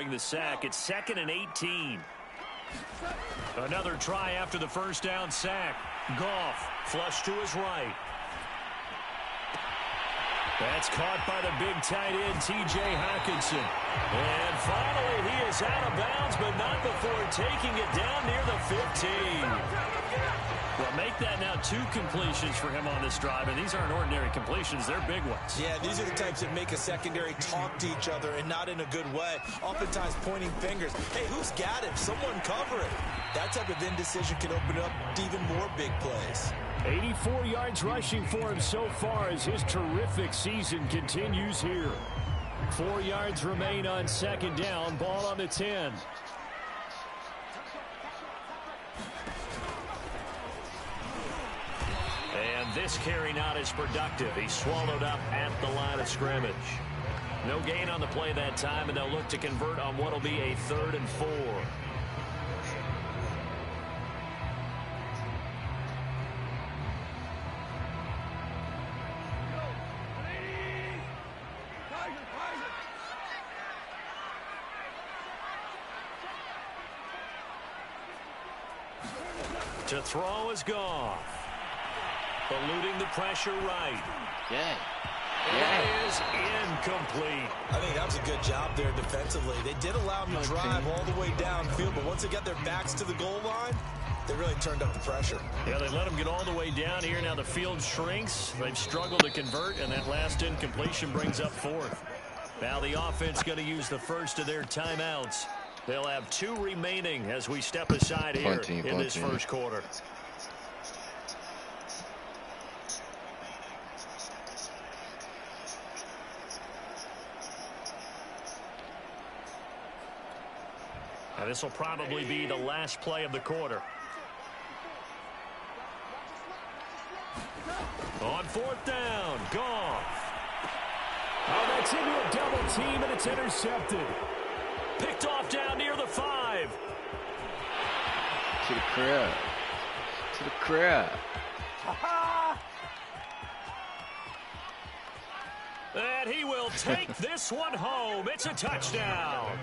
following the sack. It's 2nd and 18. Another try after the first down sack. Goff flush to his right. That's caught by the big tight end, T.J. Hockenson. And finally, he is out of bounds, but not before taking it down near the 15. Well, make that now 2 completions for him on this drive, and these aren't ordinary completions. They're big ones. Yeah, these are the types that make a secondary talk to each other, and not in a good way. Oftentimes pointing fingers. Hey, who's got him? Someone cover it. That type of indecision can open up to even more big plays. 84 yards rushing for him so far as his terrific season continues here. 4 yards remain on 2nd down. Ball on the 10. And this carry not as productive. He's swallowed up at the line of scrimmage. No gain on the play that time, and they'll look to convert on what will be a 3rd and 4. To throw is Goff. Eluding the pressure right. Yeah. It is incomplete. I think that was a good job there defensively. They did allow him to drive all the way downfield, but once they got their backs to the goal line, they really turned up the pressure. Yeah, they let him get all the way down here. Now the field shrinks. They've struggled to convert, and that last incompletion brings up 4th. Now the offense going to use the first of their timeouts. They'll have 2 remaining as we step aside here in this first quarter. And this will probably be the last play of the quarter. On 4th down, Goff. Oh, that's into a double team, and it's intercepted. Picked off down near the 5. To the crib. To the crib. And he will take this one home. It's a touchdown.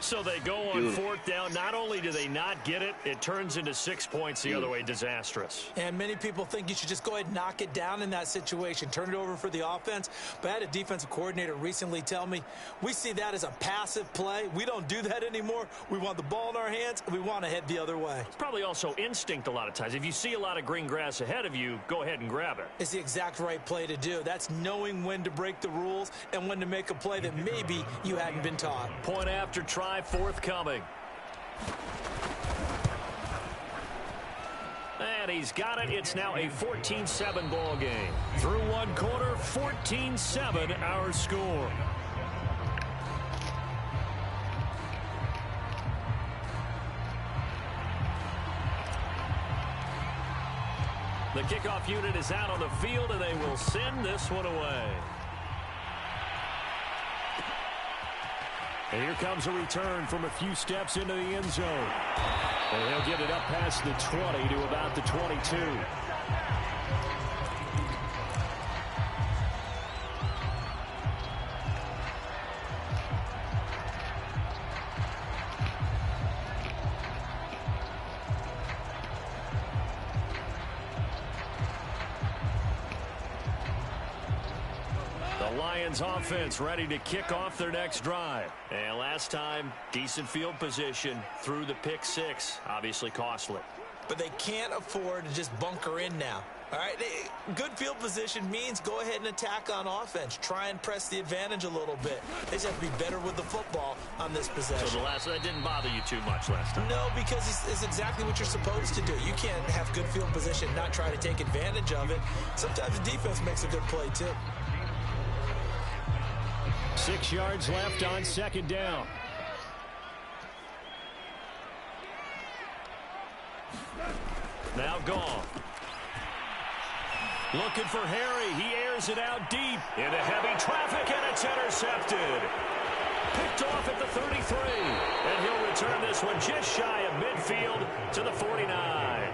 So they go on 4th down. Not only do they not get it, it turns into 6 points the other way. Disastrous. And many people think you should just go ahead and knock it down in that situation. Turn it over for the offense. But I had a defensive coordinator recently tell me, we see that as a passive play. We don't do that anymore. We want the ball in our hands, and we want to head the other way. It's probably also instinct a lot of times. If you see a lot of green grass ahead of you, go ahead and grab it. It's the exact right play to do. That's knowing when to break the rules and when to make a play that maybe you hadn't been taught. Point after try forthcoming. And he's got it. It's now a 14-7 ball game. Through one quarter, 14-7 our score. The kickoff unit is out on the field, and they will send this one away. And here comes a return from a few steps into the end zone. And he'll get it up past the 20 to about the 22. Lions offense ready to kick off their next drive. And last time, decent field position through the pick 6. Obviously costly. But they can't afford to just bunker in now. All right, good field position means go ahead and attack on offense. Try and press the advantage a little bit. They just have to be better with the football on this possession. So that didn't bother you too much last time? No, because it's exactly what you're supposed to do. You can't have good field position and not try to take advantage of it. Sometimes the defense makes a good play too. 6 yards left on 2nd down. Now Goff. Looking for Harry. He airs it out deep into heavy traffic, and it's intercepted. Picked off at the 33. And he'll return this one just shy of midfield to the 49.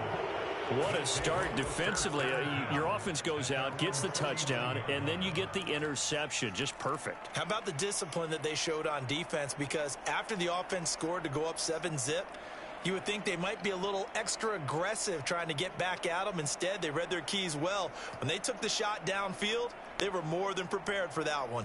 What a start defensively. Your offense goes out, gets the touchdown, and then you get the interception. Just perfect. How about the discipline that they showed on defense? Because after the offense scored to go up 7-0, you would think they might be a little extra aggressive trying to get back at them. Instead, they read their keys well. When they took the shot downfield, they were more than prepared for that one.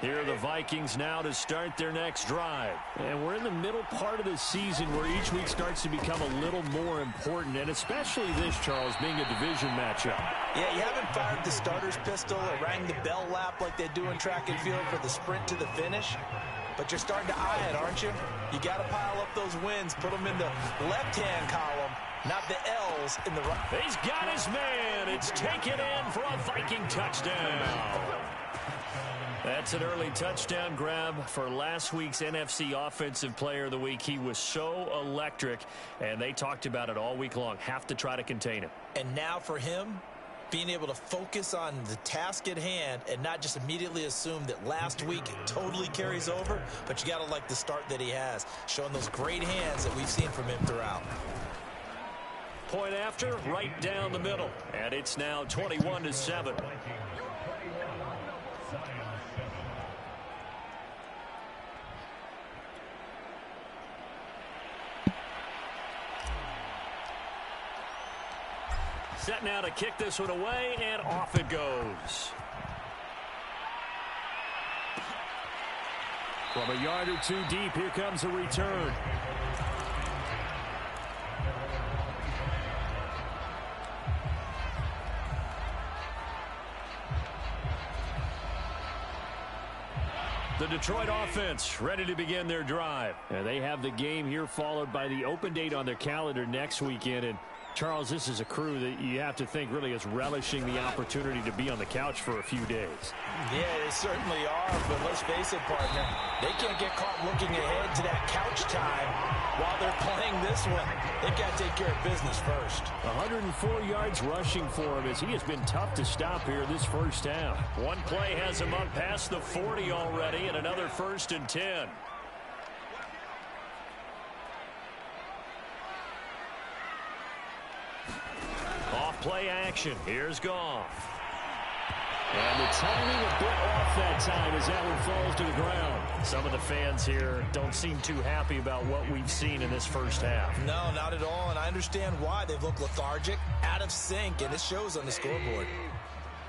Here are the Vikings now to start their next drive. And we're in the middle part of the season where each week starts to become a little more important, and especially this, Charles, being a division matchup. Yeah, you haven't fired the starter's pistol or rang the bell lap like they do in track and field for the sprint to the finish, but you're starting to eye it, aren't you? You got to pile up those wins, put them in the left-hand column, not the L's in the right. He's got his man. It's taken in for a Viking touchdown. That's an early touchdown grab for last week's NFC Offensive Player of the Week. He was so electric, and they talked about it all week long. Have to try to contain him. And now for him, being able to focus on the task at hand and not just immediately assume that last week it totally carries over, but you got to like the start that he has, showing those great hands that we've seen from him throughout. Point after, right down the middle, and it's now 21-7. Set now to kick this one away, and off it goes. From a yard or two deep, here comes a return. The Detroit offense ready to begin their drive. And they have the game here followed by the open date on their calendar next weekend. And Charles, this is a crew that you have to think really is relishing the opportunity to be on the couch for a few days. Yeah, they certainly are, but let's face it, partner, they can't get caught looking ahead to that couch time while they're playing this one. They've got to take care of business first. 104 yards rushing for him as he has been tough to stop here this first half. One play has him up past the 40 already, and another 1st and 10. Play action. Here's Goff. And the timing a bit off that time as that one falls to the ground. Some of the fans here don't seem too happy about what we've seen in this first half. No, not at all, and I understand why. They've looked lethargic, out of sync, and it shows on the scoreboard.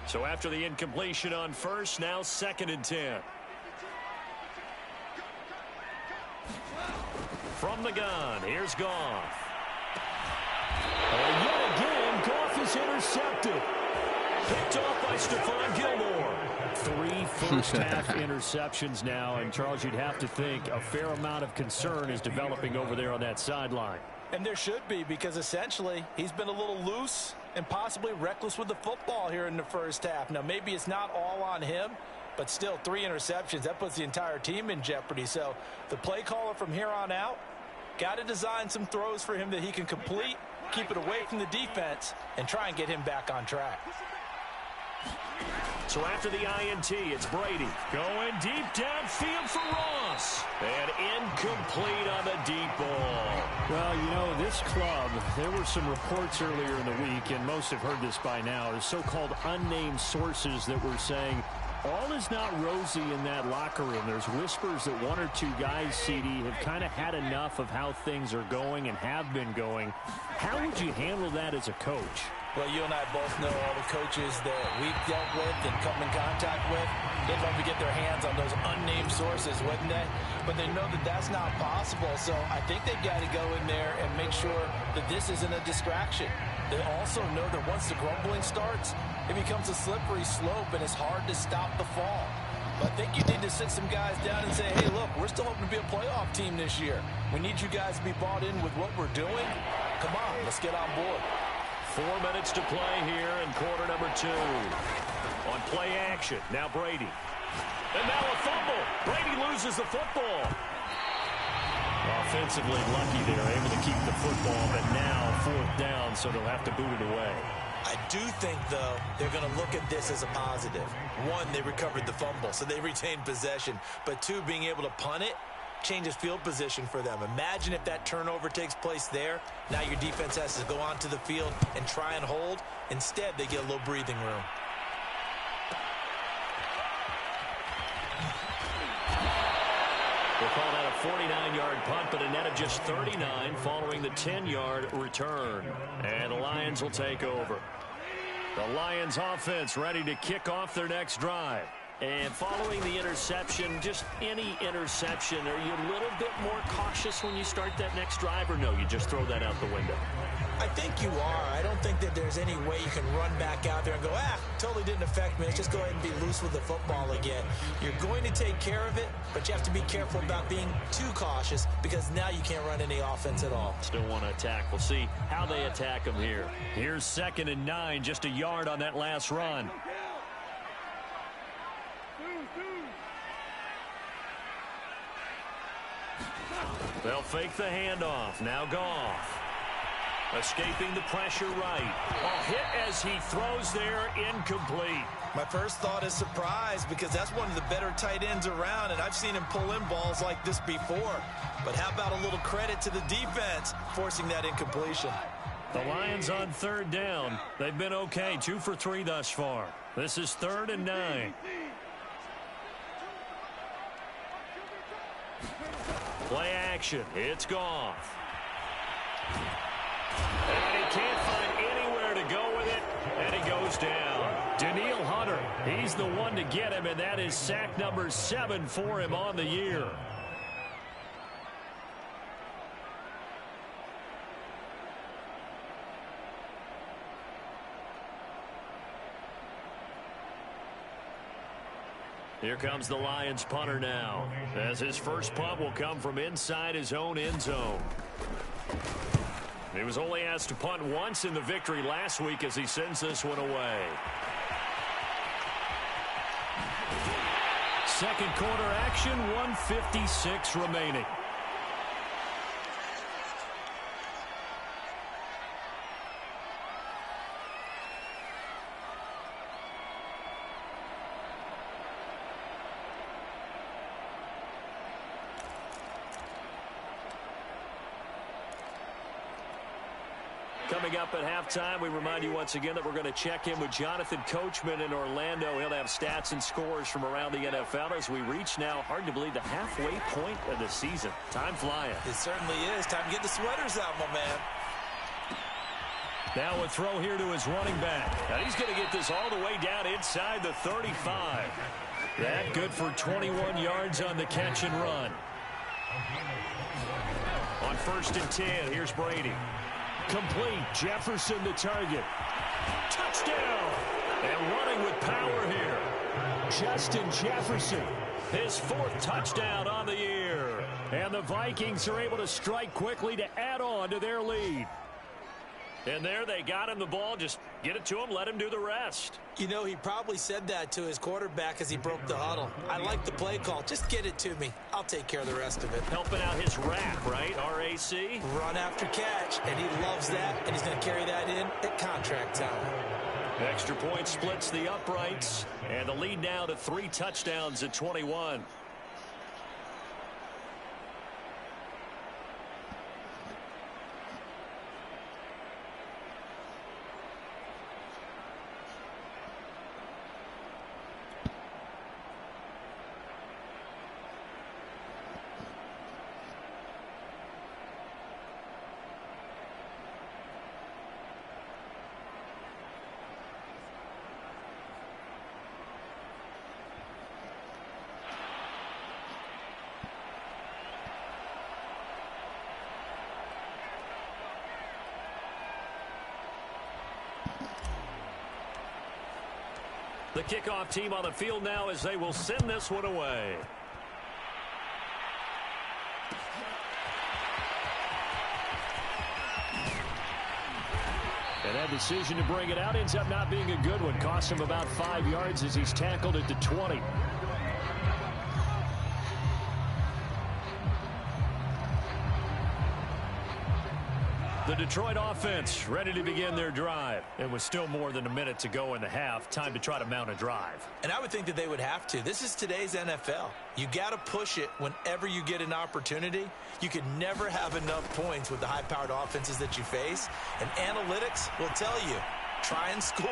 So after the incompletion on first, now 2nd and 10. From the gun, here's Goff. And yet again, Goff is intercepted. Picked off by Stephon Gilmore. 3 first-half interceptions now, and Charles, you'd have to think a fair amount of concern is developing over there on that sideline. And there should be, because essentially he's been a little loose and possibly reckless with the football here in the first half. Now, maybe it's not all on him, but still 3 interceptions. That puts the entire team in jeopardy. So the play caller from here on out got to design some throws for him that he can complete, keep it away from the defense, and try and get him back on track. So after the INT, it's Brady going deep downfield for Ross. And incomplete on the deep ball. Well, you know, this club, there were some reports earlier in the week, and most have heard this by now, is so-called unnamed sources that were saying all is not rosy in that locker room. There's whispers that 1 or 2 guys, CD, have kind of had enough of how things are going and have been going. How would you handle that as a coach? Well, you and I both know all the coaches that we've dealt with and come in contact with. They'd love to get their hands on those unnamed sources, wouldn't they? But they know that that's not possible, so I think they've got to go in there and make sure that this isn't a distraction. They also know that once the grumbling starts, it becomes a slippery slope, and it's hard to stop the fall. But I think you need to sit some guys down and say, hey, look, we're still hoping to be a playoff team this year. We need you guys to be bought in with what we're doing. Come on, let's get on board. 4 minutes to play here in quarter number 2. On play action, now Brady. And now a fumble. Brady loses the football. Offensively lucky they're able to keep the football, but now 4th down, so they'll have to boot it away. I do think, though, they're going to look at this as a positive. 1, they recovered the fumble, so they retained possession. But 2, being able to punt it, changes field position for them. Imagine if that turnover takes place there. Now your defense has to go onto the field and try and hold. Instead, they get a little breathing room. We'll call that a 49-yard punt, but a net of just 39 following the 10-yard return. And the Lions will take over. The Lions offense ready to kick off their next drive. And following the interception, just any interception, are you a little bit more cautious when you start that next drive, or no, you just throw that out the window? I think you are. I don't think that there's any way you can run back out there and go, totally didn't affect me. Let's just go ahead and be loose with the football again. You're going to take care of it, but you have to be careful about being too cautious because now you can't run any offense at all. Still want to attack. We'll see how they attack them here. Here's 2nd and 9, just a yard on that last run. They'll fake the handoff. Now Goff. Escaping the pressure right. A hit as he throws there, incomplete. My first thought is surprise because that's one of the better tight ends around, and I've seen him pull in balls like this before. But how about a little credit to the defense forcing that incompletion? The Lions on 3rd down. They've been okay, 2 for 3 thus far. This is 3rd and 9. Play action. It's Goff. And he can't find anywhere to go with it, and he goes down. Danielle Hunter, he's the one to get him, and that is sack number 7 for him on the year. Here comes the Lions punter now, as his first punt will come from inside his own end zone. He was only asked to punt once in the victory last week as he sends this one away. Second quarter action, 1:56 remaining. Coming up at halftime, we remind you once again that we're going to check in with Jonathan Coachman in Orlando. He'll have stats and scores from around the NFL as we reach now, hard to believe, the halfway point of the season. Time flying. It certainly is. Time to get the sweaters out, my man. Now a throw here to his running back. And he's going to get this all the way down inside the 35. That good for 21 yards on the catch and run. On 1st and 10, here's Brady. Complete. Jefferson the target. Touchdown. And running with power here, Justin Jefferson. His 4th touchdown on the year. And the Vikings are able to strike quickly to add on to their lead. And there they got him the ball. Just get it to him. Let him do the rest. You know, he probably said that to his quarterback as he broke the huddle. I like the play call. Just get it to me. I'll take care of the rest of it. Helping out his RAC, right? R-A-C? Run after catch. And he loves that. And he's going to carry that in at contract time. Extra point splits the uprights. And the lead now to 3 touchdowns at 21. The kickoff team on the field now as they will send this one away. And that decision to bring it out ends up not being a good one. Cost him about 5 yards as he's tackled at the 20. The Detroit offense ready to begin their drive. It was still more than a minute to go in the half. Time to try to mount a drive. And I would think that they would have to. This is today's NFL. You got to push it whenever you get an opportunity. You could never have enough points with the high-powered offenses that you face. And analytics will tell you, try and score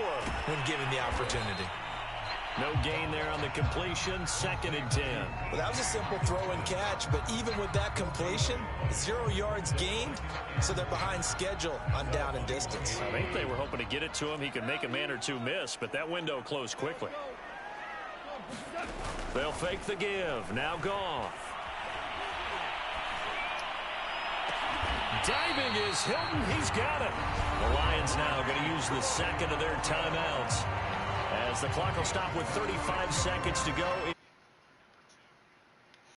when given the opportunity. No gain there on the completion. 2nd and 10. Well, that was a simple throw and catch, but even with that completion, 0 yards gained, so they're behind schedule on down and distance. I think they were hoping to get it to him. He could make a man or two miss, but that window closed quickly. They'll fake the give. Now Goff. Diving is Hilton. He's got it. The Lions now going to use the second of their timeouts, as the clock will stop with 35 seconds to go.